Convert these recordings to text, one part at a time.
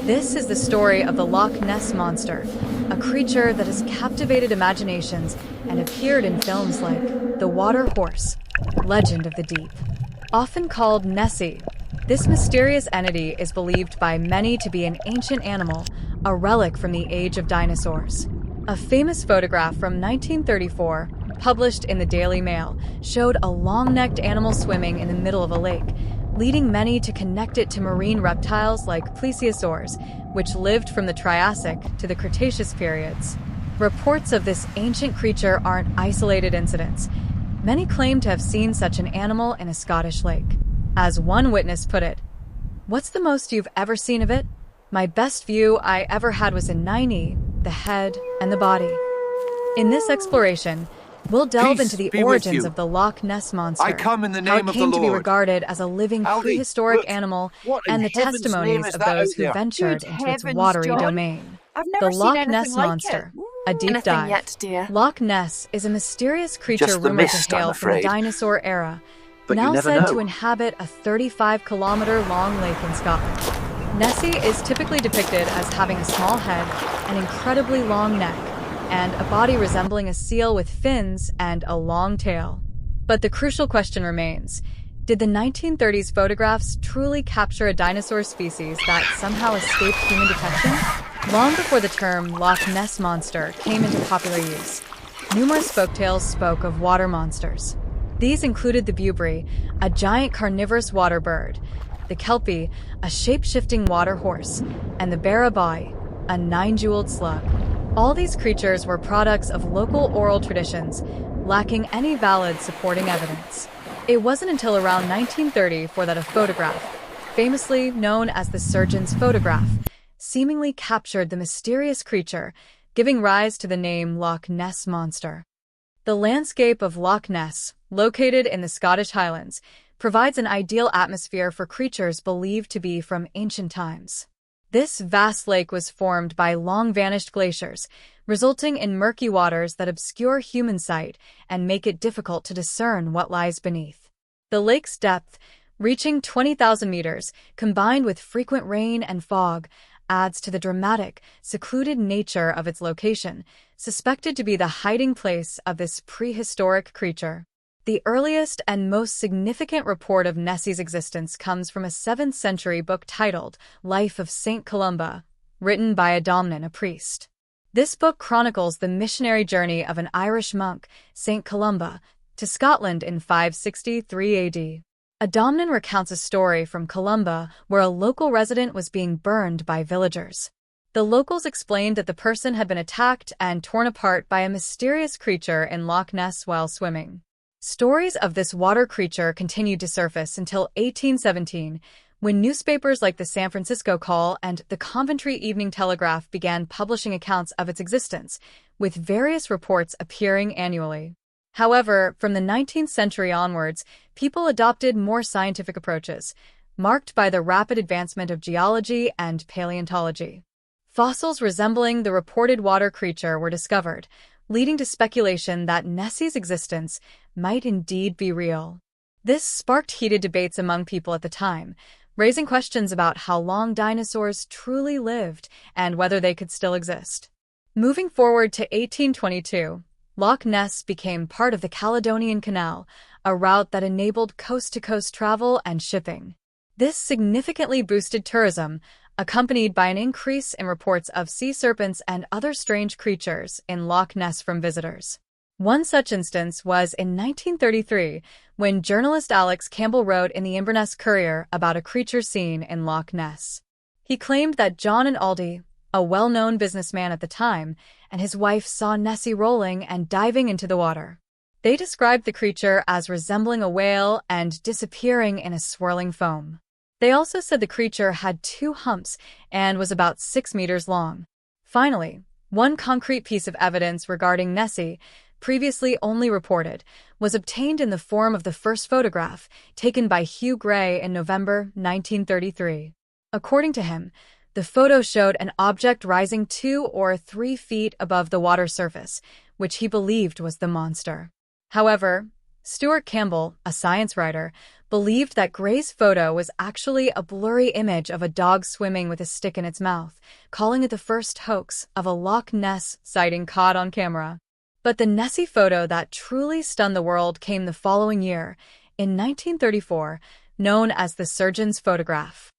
This is the story of the Loch Ness Monster, a creature that has captivated imaginations and appeared in films like The Water Horse, Legend of the Deep. Often called Nessie, this mysterious entity is believed by many to be an ancient animal, a relic from the age of dinosaurs. A famous photograph from 1934, published in the Daily Mail, showed a long-necked animal swimming in the middle of a lake, leading many to connect it to marine reptiles like plesiosaurs, which lived from the Triassic to the Cretaceous periods. Reports of this ancient creature aren't isolated incidents. Many claim to have seen such an animal in a Scottish lake. As one witness put it, "What's the most you've ever seen of it? My best view I ever had was in 9E, the head and the body." In this exploration, we'll delve Peace into the be with origins you. of the Loch Ness Monster, I come in the how it name of the came to be Lord. regarded as a living Aldi, prehistoric look, animal, what in and the heaven's name testimonies is of that those out who there? ventured Good into its heavens, watery John. domain. I've The never seen Loch anything Ness like Monster, it. a deep Anything dive. yet, dear? Loch Ness is a mysterious creature Just the rumored mist, to hail I'm from the afraid. dinosaur era, But you now never said know. to inhabit a 35-kilometer-long lake in Scotland. Nessie is typically depicted as having a small head, an incredibly long neck, and a body resembling a seal with fins and a long tail. But the crucial question remains, did the 1930s photographs truly capture a dinosaur species that somehow escaped human detection? Long before the term Loch Ness Monster came into popular use, numerous folktales spoke of water monsters. These included the Bewbury, a giant carnivorous water bird, the Kelpie, a shape-shifting water horse, and the Barrabai, a nine-jeweled slug. All these creatures were products of local oral traditions, lacking any valid supporting evidence. It wasn't until around 1934 that a photograph, famously known as the surgeon's photograph, seemingly captured the mysterious creature, giving rise to the name Loch Ness Monster. The landscape of Loch Ness, located in the Scottish Highlands, provides an ideal atmosphere for creatures believed to be from ancient times. This vast lake was formed by long-vanished glaciers, resulting in murky waters that obscure human sight and make it difficult to discern what lies beneath. The lake's depth, reaching 20,000 meters, combined with frequent rain and fog, adds to the dramatic, secluded nature of its location, suspected to be the hiding place of this prehistoric creature. The earliest and most significant report of Nessie's existence comes from a 7th century book titled Life of Saint Columba, written by a Dominican, a priest. This book chronicles the missionary journey of an Irish monk, Saint Columba, to Scotland in 563 AD. A Dominican recounts a story from Columba where a local resident was being burned by villagers. The locals explained that the person had been attacked and torn apart by a mysterious creature in Loch Ness while swimming. Stories of this water creature continued to surface until 1817, when newspapers like the San Francisco Call and the Coventry Evening Telegraph began publishing accounts of its existence, with various reports appearing annually. However, from the 19th century onwards, people adopted more scientific approaches, marked by the rapid advancement of geology and paleontology. Fossils resembling the reported water creature were discovered, leading to speculation that Nessie's existence might indeed be real. This sparked heated debates among people at the time, raising questions about how long dinosaurs truly lived and whether they could still exist. Moving forward to 1822, Loch Ness became part of the Caledonian Canal, a route that enabled coast-to-coast travel and shipping. This significantly boosted tourism, accompanied by an increase in reports of sea serpents and other strange creatures in Loch Ness from visitors. One such instance was in 1933, when journalist Alex Campbell wrote in the Inverness Courier about a creature seen in Loch Ness. He claimed that John and Aldi, a well-known businessman at the time, and his wife saw Nessie rolling and diving into the water. They described the creature as resembling a whale and disappearing in a swirling foam. They also said the creature had 2 humps and was about 6 meters long. Finally, one concrete piece of evidence regarding Nessie, previously only reported, was obtained in the form of the first photograph, taken by Hugh Gray in November 1933. According to him, the photo showed an object rising 2 or 3 feet above the water surface, which he believed was the monster. However, Stuart Campbell, a science writer, believed that Gray's photo was actually a blurry image of a dog swimming with a stick in its mouth, calling it the first hoax of a Loch Ness sighting caught on camera. But the Nessie photo that truly stunned the world came the following year, in 1934, known as the surgeon's photograph.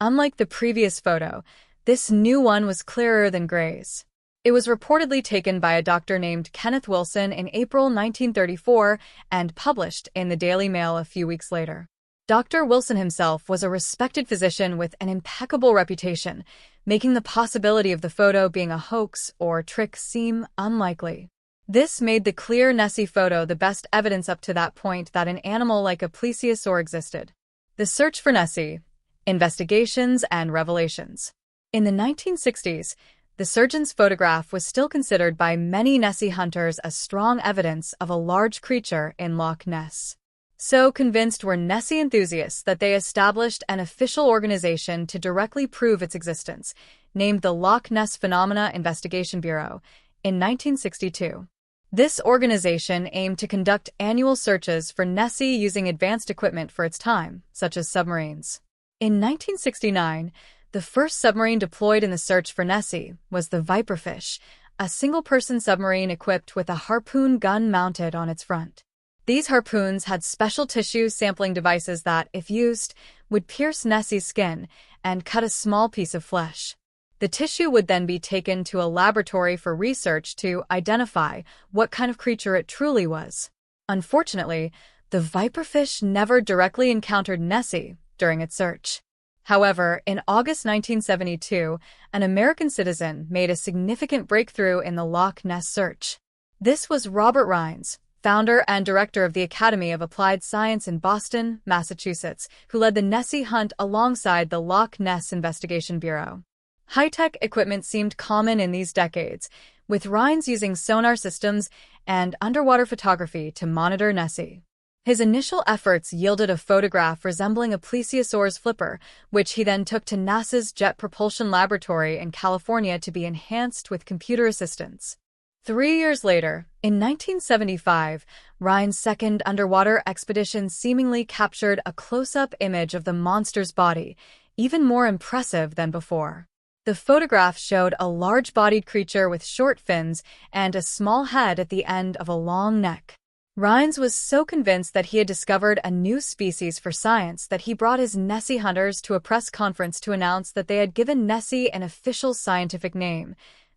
Unlike the previous photo, this new one was clearer than Gray's. It was reportedly taken by a doctor named Kenneth Wilson in April 1934 and published in the Daily Mail a few weeks later. Dr. Wilson himself was a respected physician with an impeccable reputation, making the possibility of the photo being a hoax or trick seem unlikely. This made the clear Nessie photo the best evidence up to that point that an animal like a plesiosaur existed. The search for Nessie, investigations and revelations. In the 1960s, the surgeon's photograph was still considered by many Nessie hunters as strong evidence of a large creature in Loch Ness. So convinced were Nessie enthusiasts that they established an official organization to directly prove its existence, named the Loch Ness Phenomena Investigation Bureau, in 1962. This organization aimed to conduct annual searches for Nessie using advanced equipment for its time, such as submarines. In 1969, the first submarine deployed in the search for Nessie was the Viperfish, a single-person submarine equipped with a harpoon gun mounted on its front. These harpoons had special tissue sampling devices that, if used, would pierce Nessie's skin and cut a small piece of flesh. The tissue would then be taken to a laboratory for research to identify what kind of creature it truly was. Unfortunately, the Viperfish never directly encountered Nessie during its search. However, in August 1972, an American citizen made a significant breakthrough in the Loch Ness search. This was Robert Rines, founder and director of the Academy of Applied Science in Boston, Massachusetts, who led the Nessie hunt alongside the Loch Ness Investigation Bureau. High-tech equipment seemed common in these decades, with Rines using sonar systems and underwater photography to monitor Nessie. His initial efforts yielded a photograph resembling a plesiosaur's flipper, which he then took to NASA's Jet Propulsion Laboratory in California to be enhanced with computer assistance. 3 years later, in 1975, Rines' second underwater expedition seemingly captured a close-up image of the monster's body, even more impressive than before. The photograph showed a large-bodied creature with short fins and a small head at the end of a long neck. Rines was so convinced that he had discovered a new species for science that he brought his Nessie hunters to a press conference to announce that they had given Nessie an official scientific name,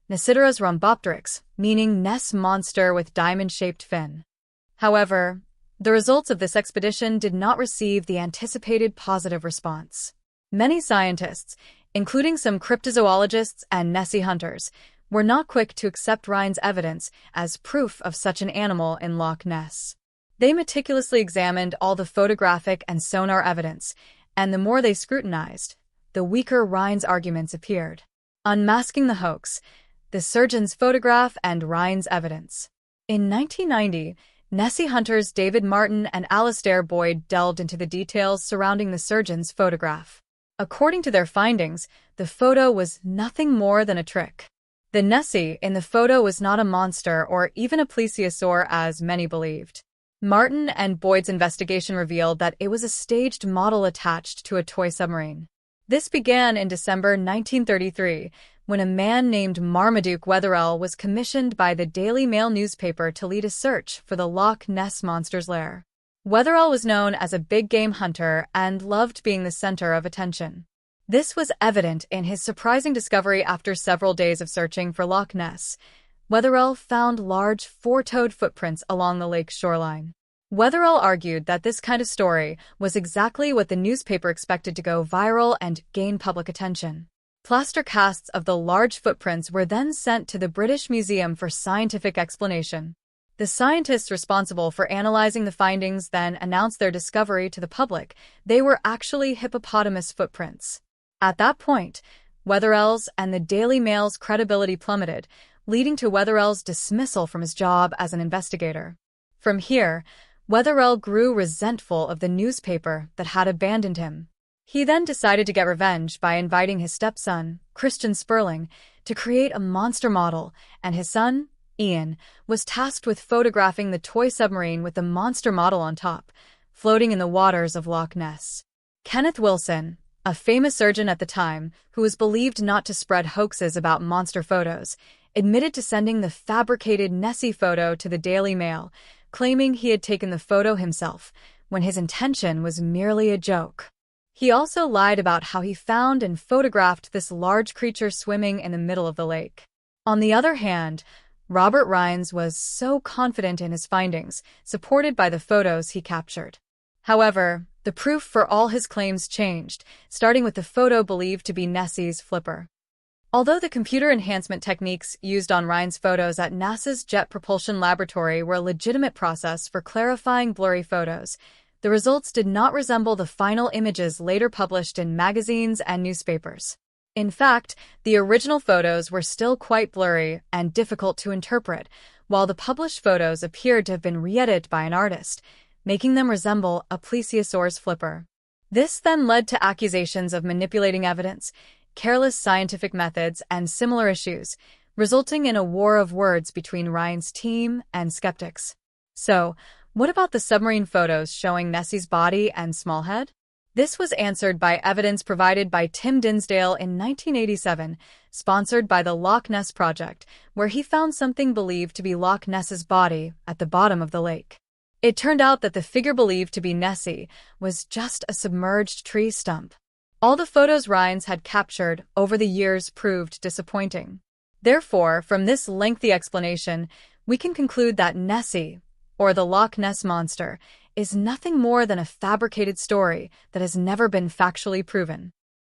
Nesidaras rhombopteryx, meaning Ness monster with diamond-shaped fin. However, the results of this expedition did not receive the anticipated positive response. Many scientists, including some cryptozoologists and Nessie hunters, were not quick to accept Rines' evidence as proof of such an animal in Loch Ness. They meticulously examined all the photographic and sonar evidence, and the more they scrutinized, the weaker Rines' arguments appeared. Unmasking the hoax, the surgeon's photograph and Rines' evidence. In 1990, Nessie hunters David Martin and Alastair Boyd delved into the details surrounding the surgeon's photograph. According to their findings, the photo was nothing more than a trick. The Nessie in the photo was not a monster or even a plesiosaur as many believed. Martin and Boyd's investigation revealed that it was a staged model attached to a toy submarine. This began in December 1933, when a man named Marmaduke Wetherell was commissioned by the Daily Mail newspaper to lead a search for the Loch Ness Monster's lair. Wetherell was known as a big-game hunter and loved being the center of attention. This was evident in his surprising discovery after several days of searching for Loch Ness. Wetherell found large four-toed footprints along the lake's shoreline. Wetherell argued that this kind of story was exactly what the newspaper expected to go viral and gain public attention. Plaster casts of the large footprints were then sent to the British Museum for scientific explanation. The scientists responsible for analyzing the findings then announced their discovery to the public. They were actually hippopotamus footprints. At that point, Wetherell's and the Daily Mail's credibility plummeted, leading to Wetherell's dismissal from his job as an investigator. From here, Wetherell grew resentful of the newspaper that had abandoned him. He then decided to get revenge by inviting his stepson, Christian Sperling, to create a monster model, and his son, Ian, was tasked with photographing the toy submarine with the monster model on top, floating in the waters of Loch Ness. Kenneth Wilson, a famous surgeon at the time who was believed not to spread hoaxes about monster photos, admitted to sending the fabricated Nessie photo to the Daily Mail, claiming he had taken the photo himself, when his intention was merely a joke. He also lied about how he found and photographed this large creature swimming in the middle of the lake. On the other hand, Robert Rines was so confident in his findings, supported by the photos he captured. However, the proof for all his claims changed, starting with the photo believed to be Nessie's flipper. Although the computer enhancement techniques used on Rines' photos at NASA's Jet Propulsion Laboratory were a legitimate process for clarifying blurry photos, the results did not resemble the final images later published in magazines and newspapers. In fact, the original photos were still quite blurry and difficult to interpret, while the published photos appeared to have been re-edited by an artist, making them resemble a plesiosaur's flipper. This then led to accusations of manipulating evidence, careless scientific methods, and similar issues, resulting in a war of words between Rines' team and skeptics. So, what about the submarine photos showing Nessie's body and small head? This was answered by evidence provided by Tim Dinsdale in 1987, sponsored by the Loch Ness Project, where he found something believed to be Loch Ness's body at the bottom of the lake. It turned out that the figure believed to be Nessie was just a submerged tree stump. All the photos Rines had captured over the years proved disappointing. Therefore, from this lengthy explanation, we can conclude that Nessie, or the Loch Ness Monster, is nothing more than a fabricated story that has never been factually proven.